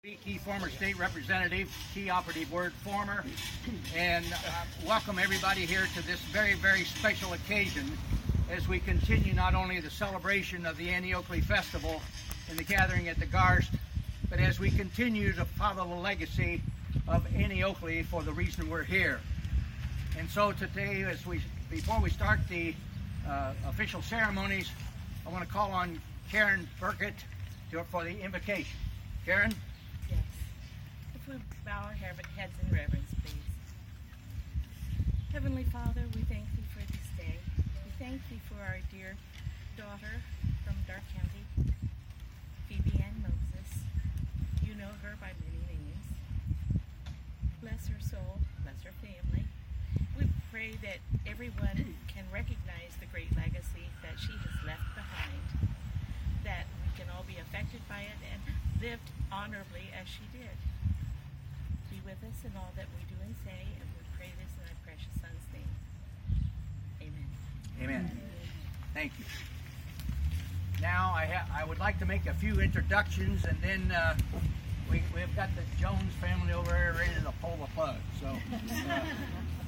Key former state representative, key operative word former, and welcome everybody here to this very, very special occasion as we continue not only the celebration of the Annie Oakley Festival and the gathering at the Garst, but as we continue to follow the legacy of Annie Oakley for the reason we're here. And so today, before we start the official ceremonies, I want to call on Karen Burkett for the invocation. Karen? Yes. If we bow our heads in reverence, please. Heavenly Father, we thank Thee for this day. We thank Thee for our dear daughter from Dark County, Phoebe Ann Moses. You know her by many names. Bless her soul, bless her family. We pray that everyone can recognize the great legacy that she has left behind, that we can all be affected by it and lived honorably as she did. Be with us in all that we do and say, and we pray this in thy precious Son's name. Amen. Amen. Thank you. Now I would like to make a few introductions, and then we've got the Jones family over here ready to pull the plug. So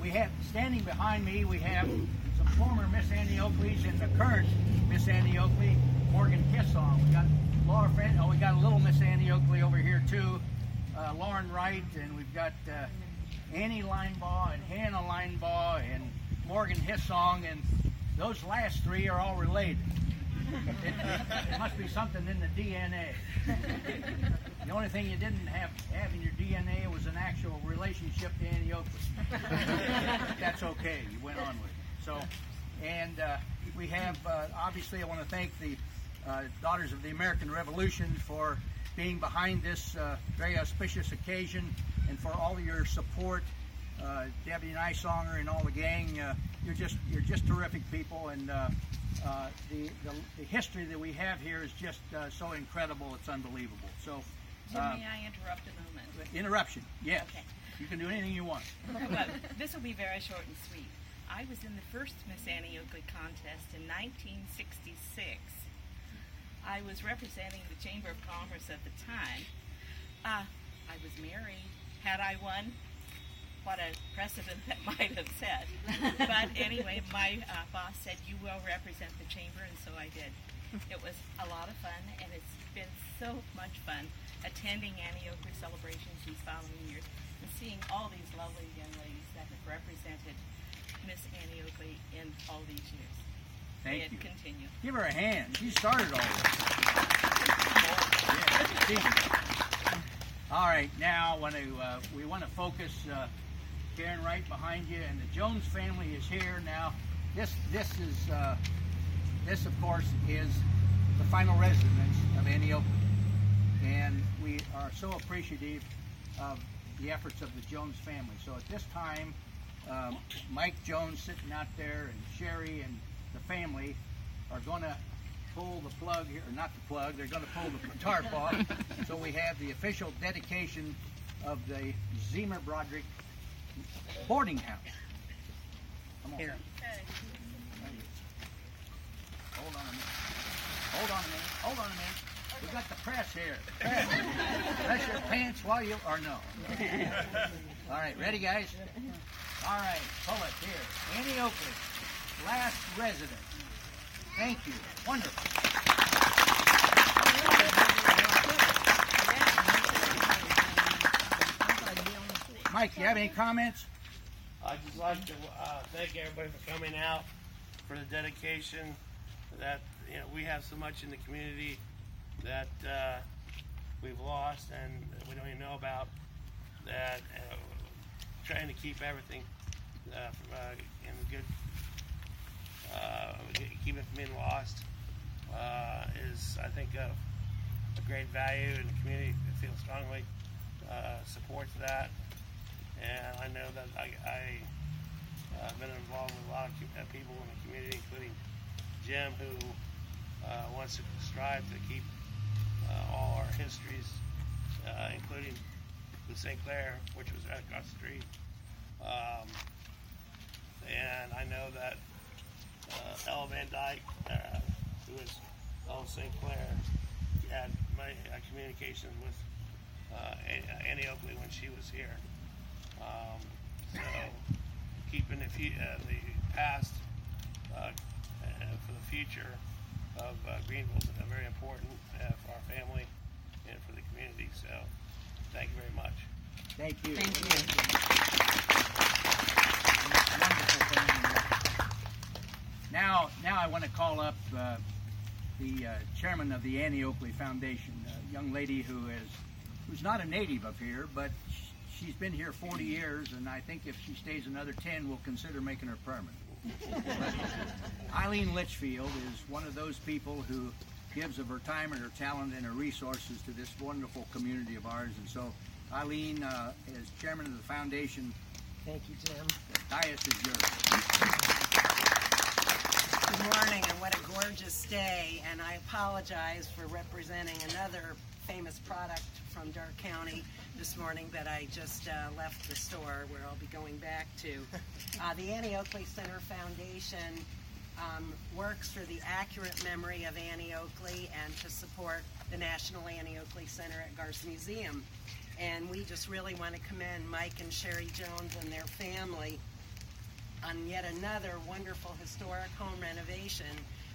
we have, standing behind me, we have some former Miss Annie Oakleys and the current Miss Annie Oakley, Morgan Kissong. We got Laura Friend. Oh, we got a little Miss Annie Oakley over here too, Lauren Wright, and we've got Annie Linebaugh and Hannah Linebaugh and Morgan Hissong, and those last three are all related. It must be something in the DNA. The only thing you didn't have in your DNA was an actual relationship to Annie Oakley. That's okay. You went on with it. So, and we have obviously I want to thank the Daughters of the American Revolution for being behind this very auspicious occasion, and for all of your support. Debbie Nysonger and all the gang, you're just terrific people, and the history that we have here is just so incredible. It's unbelievable. So, Jim, may I interrupt a moment? Interruption, yes. Okay. You can do anything you want. Well, this will be very short and sweet. I was in the first Miss Annie Oakley contest in 1966. I was representing the Chamber of Commerce at the time. I was married. Had I won, what a precedent that might have set. But anyway, my boss said, you will represent the chamber, and so I did. It was a lot of fun, and it's been so much fun attending Annie Oakley celebrations these following years and seeing all these lovely young ladies that have represented Miss Annie Oakley in all these years. Thank you. Continue. Give her a hand. She started all this. All right, now we want to focus. Karen right behind you, and the Jones family is here now. This of course is the final residence of Annie Oakley, and we are so appreciative of the efforts of the Jones family. So at this time, Mike Jones sitting out there, and Sherry and the family are going to pull the plug here, or not the plug, they're going to pull the tarp off. So we have the official dedication of the Zemer Broderick boarding house. Come on. Here. Hold on a minute. Hold on a minute. We got the press here. Press your pants while you, or no. All right, ready guys? All right, pull it here. Annie Oakley, last resident. Thank you. Wonderful. Mike, you have any comments? I'd just like to thank everybody for coming out for the dedication. That we have so much in the community that we've lost and we don't even know about. That trying to keep everything in good, keep it from being lost is, I think, a great value, and the community feels strongly supports that. And I know that I've been involved with a lot of people in the community, including Jim, who wants to strive to keep all our histories, including the St. Clair, which was right across the street. And I know that Ella Van Dyke, who is old St. Clair, had my communication with Annie Oakley when she was here. So keeping the past for the future of Greenville is very important for our family and for the community. So thank you very much. Thank you. Thank you. Now I want to call up the chairman of the Annie Oakley Foundation, a young lady who's not a native of here, but she's been here 40 years, and I think if she stays another 10, we'll consider making her permanent. Eileen Litchfield is one of those people who gives of her time and her talent and her resources to this wonderful community of ours. And so, Eileen, as chairman of the foundation, Thank you, Jim. the dais is yours. Good morning, and what a gorgeous day. And I apologize for representing another famous product from Darke County this morning, but I just left the store where I'll be going back to. The Annie Oakley Center Foundation works for the accurate memory of Annie Oakley and to support the National Annie Oakley Center at Garst Museum. And we just really want to commend Mike and Sherry Jones and their family on yet another wonderful historic home renovation.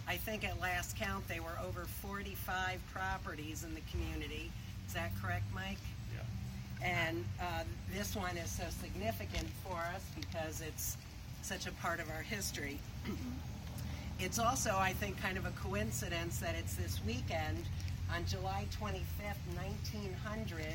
I think at last count there were over 45 properties in the community. Is that correct, Mike? Yeah. And this one is so significant for us because it's such a part of our history. It's also, I think, kind of a coincidence that it's this weekend. On July 25th, 1900,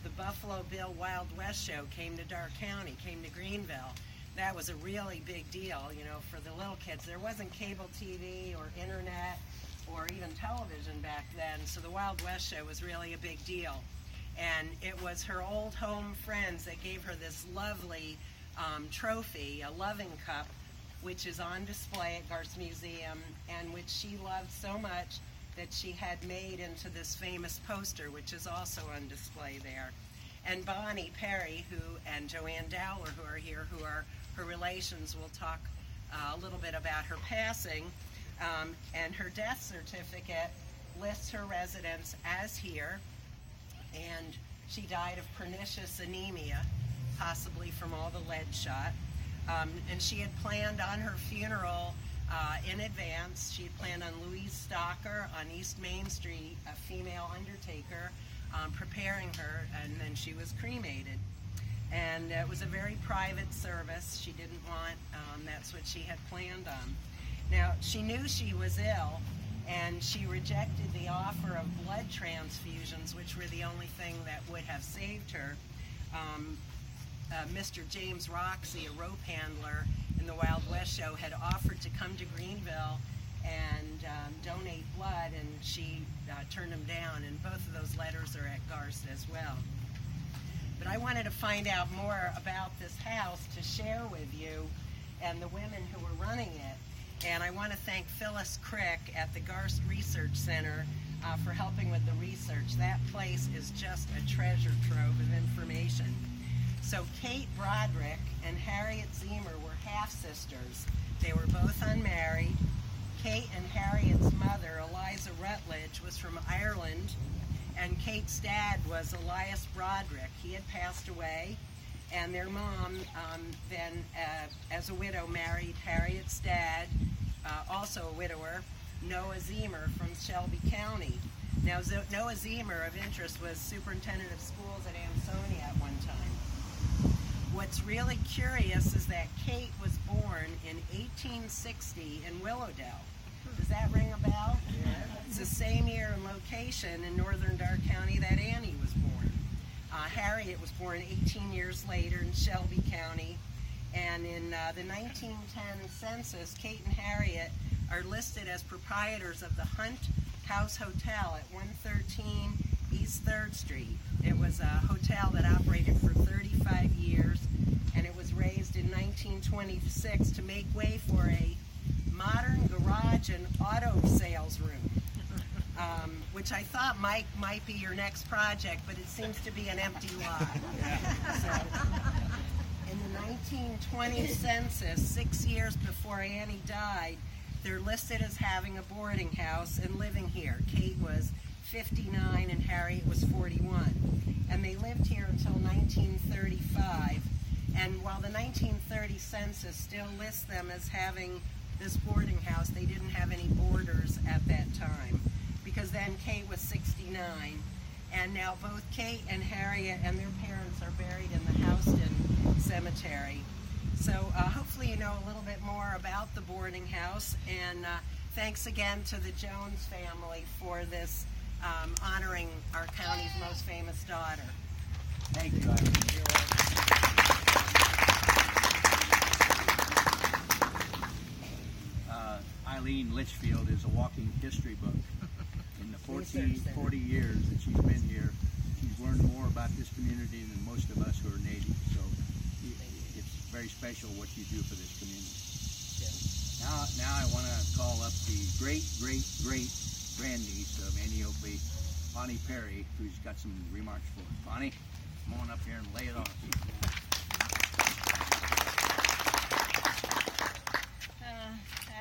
the Buffalo Bill Wild West show came to Darke County, came to Greenville. That was a really big deal, you know, for the little kids. There wasn't cable TV or internet or even television back then, so the Wild West show was really a big deal. And it was her old home friends that gave her this lovely trophy, a loving cup, which is on display at Garst Museum, and which she loved so much that she had made into this famous poster, which is also on display there. And Bonnie Perry, and Joanne Dowler, who are here, who are her relations, will talk a little bit about her passing. And her death certificate lists her residence as here, and she died of pernicious anemia, possibly from all the lead shot. And she had planned on her funeral in advance. She had planned on Louise Stocker on East Main Street, a female undertaker, preparing her, and then she was cremated. And it was a very private service. She didn't want, that's what she had planned on. Now, she knew she was ill, and she rejected the offer of blood transfusions, which were the only thing that would have saved her. Mr. James Roxy, a rope handler in the Wild West show, had offered to come to Greenville and donate blood, and she turned him down, and both of those letters are at Garst as well. But I wanted to find out more about this house to share with you and the women who were running it. And I want to thank Phyllis Crick at the Garst Research Center for helping with the research. That place is just a treasure trove of information. So Kate Broderick and Harriet Zemer were half-sisters. They were both unmarried. Kate and Harriet's mother, Eliza Rutledge, was from Ireland, and Kate's dad was Elias Broderick. He had passed away, and their mom then, as a widow, married Harriet's dad, also a widower, Noah Zemer from Shelby County. Now, Noah Zemer, of interest, was superintendent of schools at Ansonia at one time. What's really curious is that Kate was born in 1860 in Willowdale. Does that ring a bell? Yeah. It's the same year and location in northern Darke County that Annie was born. Harriet was born 18 years later in Shelby County. And in the 1910 census, Kate and Harriet are listed as proprietors of the Hunt House Hotel at 113 East 3rd Street. It was a hotel that operated for 35 years, and it was raised in 1926 to make way for a modern garage and auto sales room, which I thought might be your next project, but it seems to be an empty lot. So, in the 1920 census, 6 years before Annie died, they're listed as having a boarding house and living here. Kate was 59 and Harriet was 41. And they lived here until 1935. And while the 1930 census still lists them as having this boarding house, they didn't have any boarders at that time, because then Kate was 69. And now both Kate and Harriet and their parents are buried in the Houston Cemetery. So hopefully you know a little bit more about the boarding house, and thanks again to the Jones family for this honoring our county's most famous daughter. Thank you, Eileen. Eileen Litchfield is a walking history book. In the 40 years that she's been here, she's learned more about this community than most of us who are natives. So it's very special what you do for this community. Now I want to call up the great grandniece of Annie Oakley, Bonnie Perry, who's got some remarks for us. Bonnie, come on up here and lay it on us.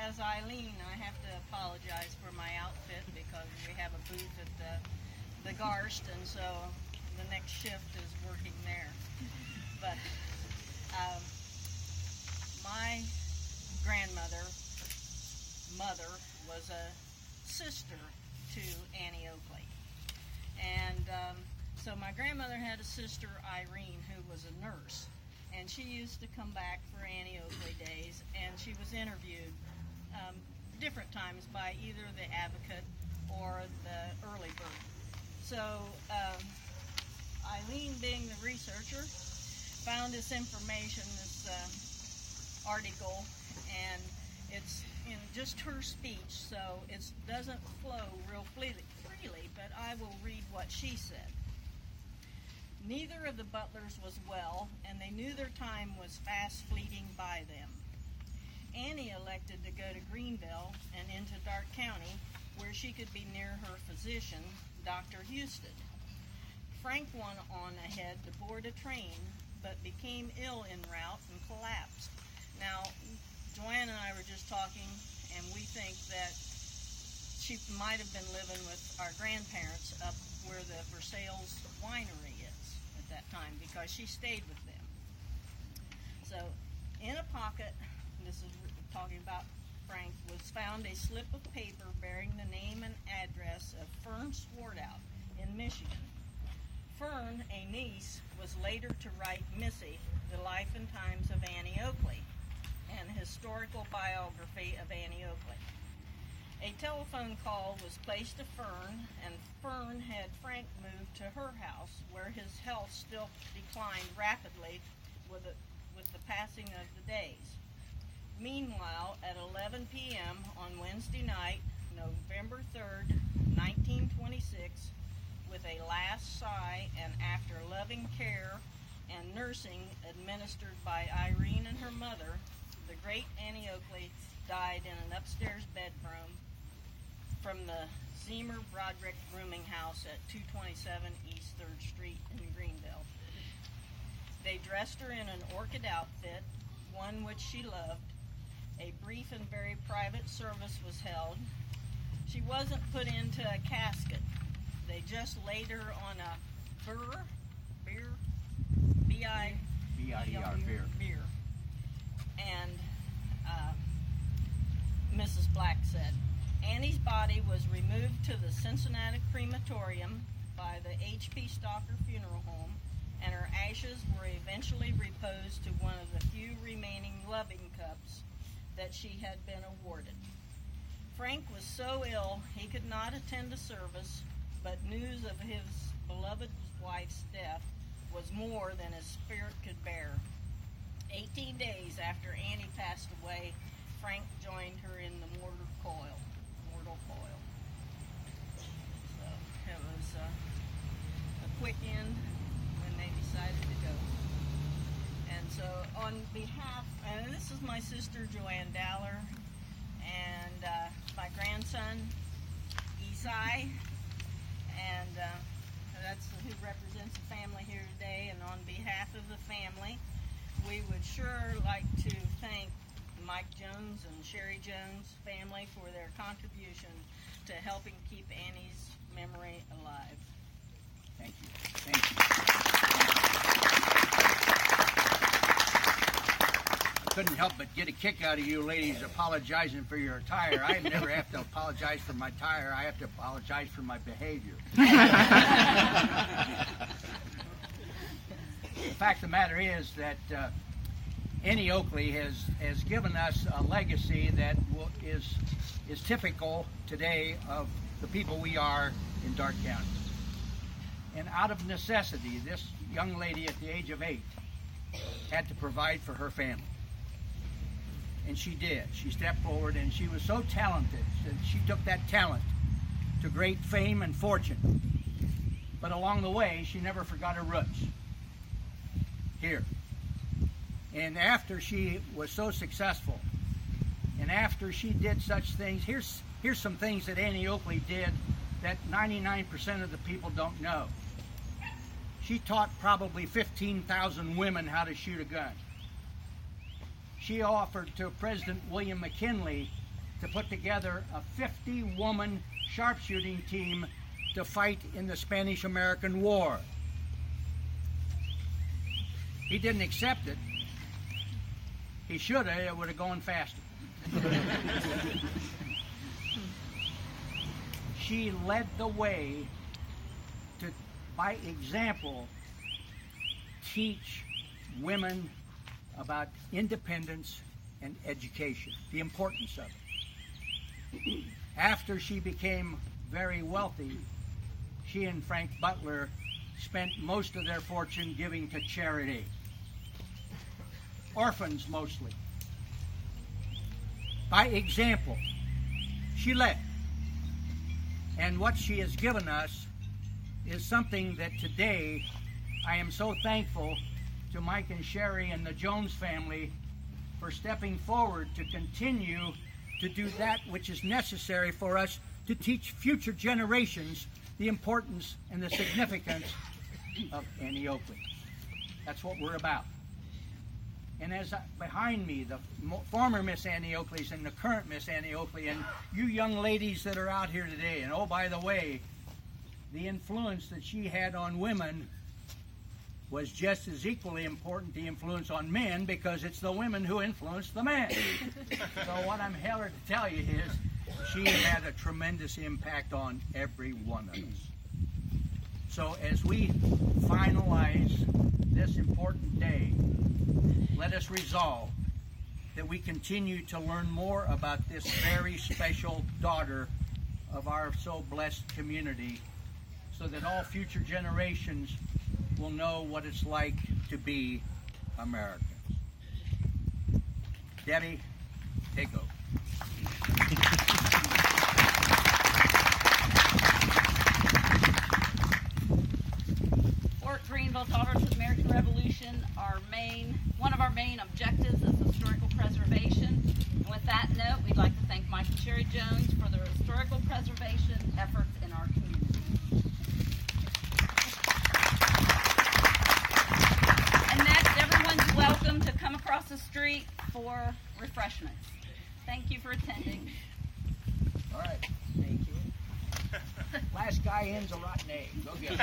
As Eileen, I have to apologize for my outfit because we have a booth at the Garst, and so the next shift is working there. But my mother was a sister to Annie Oakley, and so my grandmother had a sister, Irene, who was a nurse, and she used to come back for Annie Oakley days, and she was interviewed different times by either the Advocate or the Early Bird. So Eileen, being the researcher, found this information, this article, and it's in just her speech, so it doesn't flow real freely, but I will read what she said. Neither of the Butlers was well, and they knew their time was fast fleeting by them. Annie elected to go to Greenville and into Dark County, where she could be near her physician, Dr. Houston. Frank went on ahead to board a train, but became ill en route and collapsed. Now, Joanne and I were just talking, and we think that she might have been living with our grandparents up where the Versailles winery is at that time, because she stayed with them. So, in a pocket, this is talking about Frank, was found a slip of paper bearing the name and address of Fern Swartout in Michigan. Fern, a niece, was later to write Missy, the life and times of Annie Oakley, and historical biography of Annie Oakley. A telephone call was placed to Fern, and Fern had Frank moved to her house, where his health still declined rapidly with the passing of the days. Meanwhile, at 11 p.m. on Wednesday night, November 3rd, 1926, with a last sigh and after loving care and nursing administered by Irene and her mother, the great Annie Oakley died in an upstairs bedroom from the Zemer Broderick rooming house at 227 East 3rd Street in Greenville. They dressed her in an orchid outfit, one which she loved. A brief and very private service was held. She wasn't put into a casket. They just laid her on a bier, B-I-E-R, bier. And Mrs. Black said, Annie's body was removed to the Cincinnati crematorium by the H.P. Stalker Funeral Home, and her ashes were eventually reposed to one of the few remaining loving cups that she had been awarded. Frank was so ill he could not attend the service, but news of his beloved wife's death was more than his spirit could bear. 18 days after Annie passed away, Frank joined her in the mortal coil. So it was a quick end when they decided to go. And so on behalf, and this is my sister Joanne Dowler, and my grandson Esai, and that's who represents the family here today. And on behalf of the family, we would sure like to thank Mike Jones and Sherry Jones family for their contribution to helping keep Annie's memory alive. Thank you. Thank you. I couldn't help but get a kick out of you ladies apologizing for your attire. I never have to apologize for my attire. I have to apologize for my behavior. The fact of the matter is that Annie Oakley has given us a legacy that is typical today of the people we are in Darke County. And out of necessity, this young lady at the age of 8 had to provide for her family. And she did. She stepped forward, and she was so talented that she took that talent to great fame and fortune. But along the way, she never forgot her roots. Here. And after she was so successful, and after she did such things, here's some things that Annie Oakley did that 99% of the people don't know. She taught probably 15,000 women how to shoot a gun. She offered to President William McKinley to put together a 50-woman sharpshooting team to fight in the Spanish-American War. He didn't accept it. He should have. It would have gone faster. She led the way to, by example, teach women about independence and education, the importance of it. After she became very wealthy, she and Frank Butler spent most of their fortune giving to charity. Orphans mostly. By example, she led. And what she has given us is something that today I am so thankful to Mike and Sherry and the Jones family for stepping forward to continue to do that which is necessary for us to teach future generations the importance and the significance of Annie Oakley. That's what we're about. And as behind me, the former Miss Annie Oakleys and the current Miss Annie Oakley, and you young ladies that are out here today, and oh, by the way, the influence that she had on women was just as equally important, the influence on men, because it's the women who influenced the men. So what I'm here to tell you is she had a tremendous impact on every one of us. So as we finalize this important day, let us resolve that we continue to learn more about this very special daughter of our so blessed community, so that all future generations will know what it's like to be Americans. Debbie, take over. Fort Greenville, Daughters of the American Revolution, one of our main objectives is historical preservation. And with that note, we'd like to thank Mike and Sherry Jones for their historical preservation efforts in our community. And next, everyone's welcome to come across the street for refreshments. Thank you for attending. All right. Thank you. Last guy in's a rotten egg. Go get it.